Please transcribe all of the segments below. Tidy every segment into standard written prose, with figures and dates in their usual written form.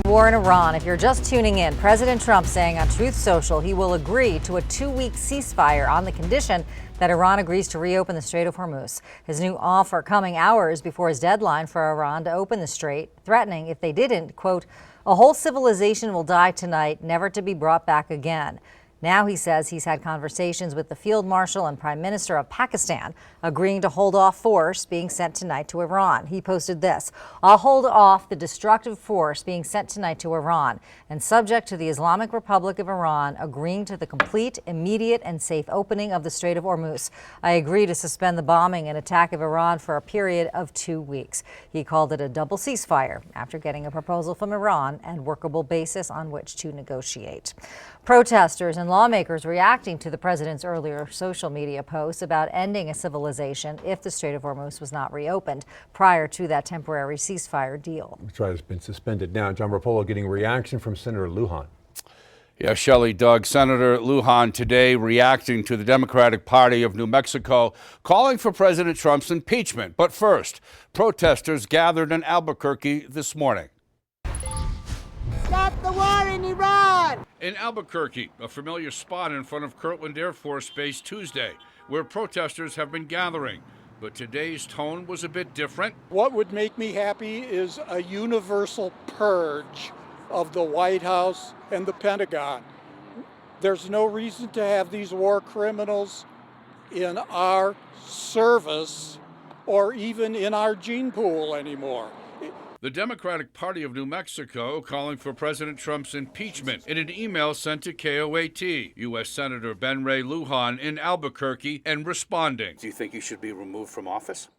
War in Iran. If you're just tuning in, President Trump saying on Truth Social he will agree to a 2-week ceasefire on the condition that Iran agrees to reopen the Strait of Hormuz. His new offer coming hours before his deadline for Iran to open the strait, threatening if they didn't, quote, a whole civilization will die tonight, never to be brought back again. Now he says he's had conversations with the Field Marshal and Prime Minister of Pakistan, agreeing to hold off force being sent tonight to Iran. He posted this: I'll hold off the destructive force being sent tonight to Iran, and subject to the Islamic Republic of Iran agreeing to the complete, immediate, and safe opening of the Strait of Hormuz, I agree to suspend the bombing and attack of Iran for a period of 2 weeks. He called it a double ceasefire after getting a proposal from Iran and workable basis on which to negotiate. Protesters and lawmakers reacting to the president's earlier social media posts about ending a civilization if the Strait of Hormuz was not reopened prior to that temporary ceasefire deal. That's right, it's been suspended now. John Rapolo getting reaction from Senator Lujan. Yeah, Shelley, Doug, Senator Lujan today reacting to the Democratic Party of New Mexico calling for President Trump's impeachment. But first, protesters gathered in Albuquerque this morning. Stop the war in Iran! In Albuquerque, a familiar spot in front of Kirtland Air Force Base Tuesday, where protesters have been gathering. But today's tone was a bit different. What would make me happy is a universal purge of the White House and the Pentagon. There's no reason to have these war criminals in our service or even in our gene pool anymore. The Democratic Party of New Mexico calling for President Trump's impeachment in an email sent to KOAT. U.S. Senator Ben Ray Lujan in Albuquerque and responding. Do you think he should be removed from office?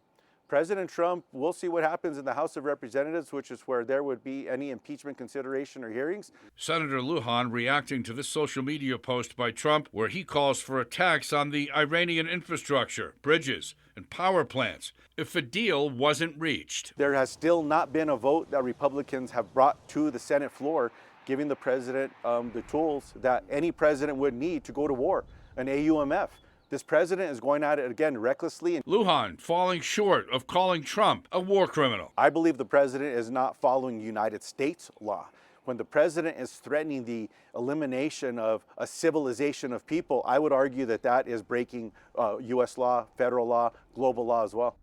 President Trump, we'll see what happens in the House of Representatives, which is where there would be any impeachment consideration or hearings. Senator Lujan reacting to this social media post by Trump where he calls for attacks on the Iranian infrastructure, bridges, and power plants if a deal wasn't reached. There has still not been a vote that Republicans have brought to the Senate floor, giving the president the tools that any president would need to go to war, an AUMF. This president is going at it again recklessly. Lujan falling short of calling Trump a war criminal. I believe the president is not following United States law. When the president is threatening the elimination of a civilization of people, I would argue that that is breaking U.S. law, federal law, global law as well.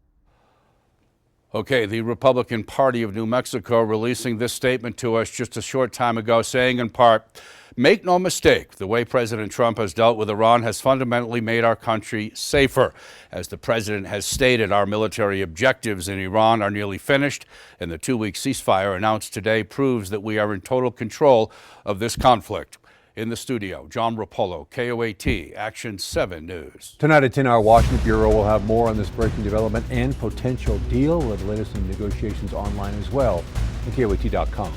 Okay, the Republican Party of New Mexico releasing this statement to us just a short time ago, saying in part, make no mistake, the way President Trump has dealt with Iran has fundamentally made our country safer. As the president has stated, our military objectives in Iran are nearly finished, and the 2-week ceasefire announced today proves that we are in total control of this conflict. In the studio, John Rapolo, KOAT, Action 7 News. Tonight at 10, our Washington Bureau will have more on this breaking development and potential deal. We'll have the latest in negotiations online as well at KOAT.com.